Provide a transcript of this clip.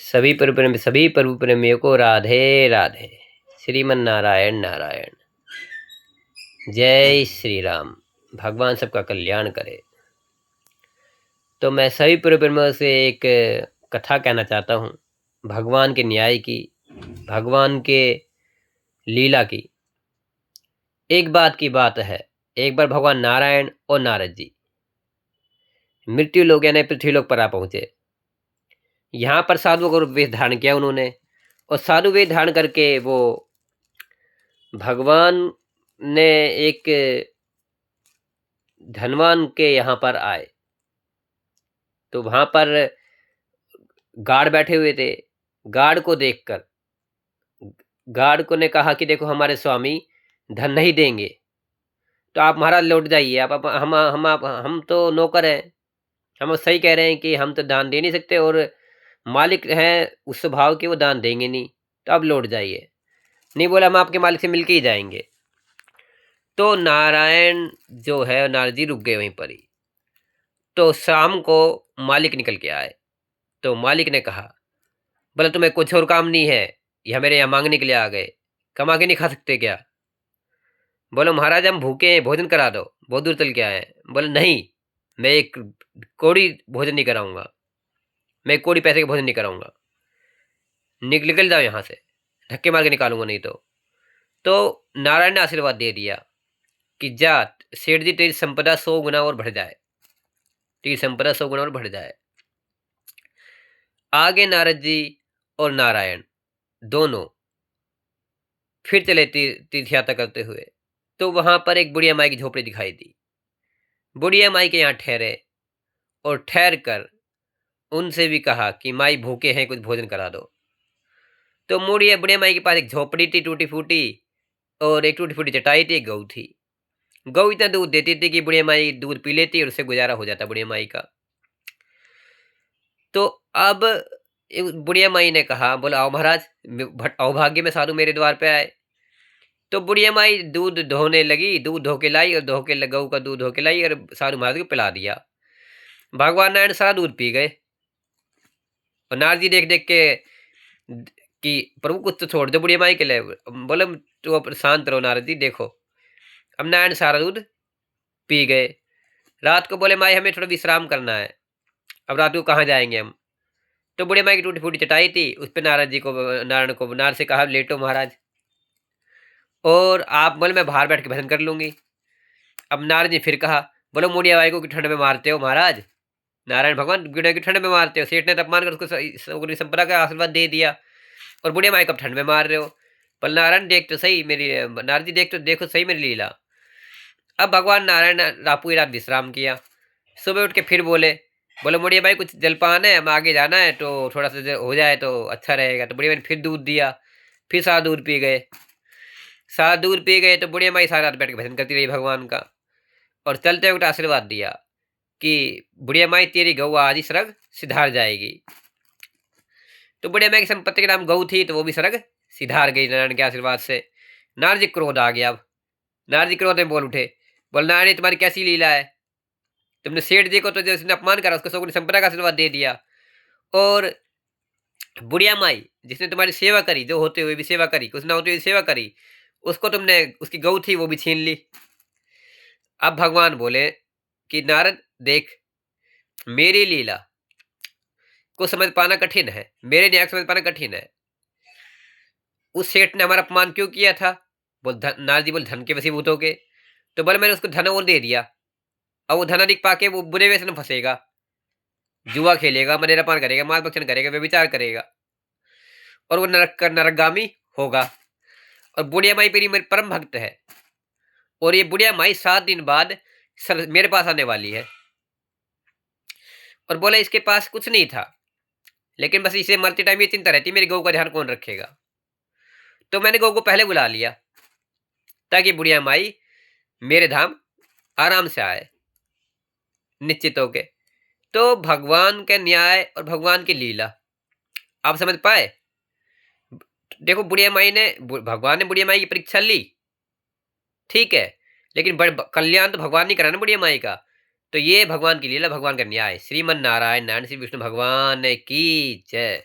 सभी प्रभु प्रेमियों को राधे राधे। श्रीमन नारायण नारायण। जय श्री राम। भगवान सबका कल्याण करे। तो मैं सभी प्रभु प्रेमियों से एक कथा कहना चाहता हूँ, भगवान के न्याय की, भगवान के लीला की। एक बात है, एक बार भगवान नारायण और नारद जी मृत्यु लोक यानी पृथ्वी लोक पर आ पहुंचे। यहाँ पर साधुओं को वेश धारण किया उन्होंने, और साधु वेश धारण करके वो भगवान ने एक धनवान के यहाँ पर आए। तो वहां पर गार्ड बैठे हुए थे। गार्ड को देखकर गार्ड को ने कहा कि देखो हमारे स्वामी धन नहीं देंगे, तो आप महाराज लौट जाइए। आप हम तो नौकर हैं, हम सही कह रहे हैं कि हम तो दान दे नहीं सकते, और मालिक हैं उस स्वभाव के, वो दान देंगे नहीं, तो आप लौट जाइए। नहीं बोला, हम आपके मालिक से मिलके ही जाएंगे। तो नारायण जो है, नारद जी रुक गए वहीं पर ही। तो शाम को मालिक निकल के आए। तो मालिक ने कहा, बोला तुम्हें कुछ और काम नहीं है, यह मेरे यहाँ मांगने के लिए आ गए, कमा के नहीं खा सकते क्या? बोलो महाराज हम भूखे हैं, भोजन करा दो, बहुत दूर चल के आए हैं। बोले नहीं, मैं एक कौड़ी भोजन नहीं कराऊंगा, मैं कौड़ी पैसे का भोजन नहीं कराऊंगा, निकल जाओ यहाँ से, धक्के मार के निकालूंगा नहीं तो नारायण ने आशीर्वाद दे दिया कि जा सेठ जी, तेरी संपदा 100 गुना और बढ़ जाए, तेरी संपदा 100 गुना और बढ़ जाए। आगे नारद जी और नारायण दोनों फिर चले तीर्थ यात्रा करते हुए। तो वहां पर एक बुढ़िया माई की झोपड़ी दिखाई दी। बुढ़िया माई के यहाँ ठहरे, और ठहर कर उनसे भी कहा कि माई भूखे हैं, कुछ भोजन करा दो। तो बुढ़िया माई के पास एक झोपड़ी थी टूटी फूटी, और एक टूटी फूटी चटाई थी, एक गऊ थी। गऊ इतना दूध देती थी कि बुढ़िया माई दूध पी लेती और उससे गुजारा हो जाता बुढ़िया माई का। तो अब बुढ़िया माई ने कहा, बोला आओ महाराज, अवभाग्य में साधु मेरे द्वार पे आए। तो बुढ़िया माई दूध धोने लगी, दूध धो के लाई, और गऊ का दूध धो के लाई, और साधु महाराज को पिला दिया। भगवान नारायण सारा दूध पी गए। और नारद जी देख देख के कि प्रभु कुछ तो छोड़ दो बुढ़िया माई के लिए। बोले तो शांत रहो नारद जी, देखो अब नारायण सारा दूध पी गए। रात को बोले माई हमें थोड़ा विश्राम करना है, अब रात को कहाँ जाएंगे हम। तो बुढ़िया माई की टूटी फूटी चटाई थी, उस पर नारायण से कहा लेटो महाराज, और आप बोले मैं बाहर बैठ के भजन कर लूंगी। अब नारद जी फिर कहा, बोलो बुढ़िया माई को ठंड में मारते हो महाराज, नारायण भगवान बुढ़िया की ठंड में मारते हो, सेठ ने अपमान कर उसको संपदा का आशीर्वाद दे दिया, और बुढ़िया माई को ठंड में मार रहे हो। पर नारायण देख तो सही मेरी, नारद जी देखो सही मेरी लीला। अब भगवान नारायण ने पूरी रात विश्राम किया। सुबह उठ के फिर बोले बुढ़िया भाई कुछ जलपान है, हम आगे जाना है, तो थोड़ा सा हो जाए तो अच्छा रहेगा। तो बुढ़िया भाई ने फिर दूध दिया, फिर सारा दूध पी गए। तो बुढ़िया माई सारी रात बैठ के भजन करती रही भगवान का, और चलते वक्त आशीर्वाद दिया कि बुढ़िया माई तेरी गऊ आज ही सरग सिधार जाएगी। तो बुढ़िया माई की संपत्ति के नाम गऊ थी, तो वो भी सरग सिधार गई नारायण के आशीर्वाद से। नारद जी क्रोध आ गया। अब नारद जी क्रोध में बोल उठे, बोल नारायण तुम्हारी कैसी लीला है, तुमने सेठ जी को तो जिसने अपमान करा उसको 100 संपदा का आशीर्वाद दे दिया, और बुढ़िया माई जिसने तुम्हारी सेवा करी, जो होते हुए भी सेवा करी, कुछ ना होते हुए सेवा करी, उसको तुमने, उसकी गऊ थी वो भी छीन ली। अब भगवान बोले कि नारद देख, मेरी लीला को समझ पाना कठिन है, मेरे न्याय समझ पाना कठिन है। उस सेठ ने हमारा अपमान क्यों किया था? नारद जी बोले धन के वशीभूत हो के। तो बोले मैंने उसको धन और दे दिया, अब वो धन अधिक पाके वो बुरे व्यसन में फंसेगा, जुआ खेलेगा, मदिरापान करेगा, माल भक्षण करेगा, व्यभिचार करेगा, और वो नरकगामी होगा। और बुढ़िया माई मेरी परम भक्त है, और ये बुढ़िया माई 7 दिन बाद मेरे पास आने वाली है। और बोले इसके पास कुछ नहीं था, लेकिन बस इसे मरते टाइम ये चिंता रहती मेरी गऊ का ध्यान कौन रखेगा। तो मैंने गऊ को पहले बुला लिया ताकि बुढ़िया माई मेरे धाम आराम से आए निश्चित होके। तो भगवान का न्याय और भगवान की लीला आप समझ पाए। देखो भगवान ने बुढ़िया माई की परीक्षा ली, ठीक है, लेकिन कल्याण तो भगवान नहीं करा ना बुढ़िया माई का। तो ये भगवान की लीला, भगवान का न्याय। श्रीमन नारायण नारायण श्री विष्णु भगवान की जय।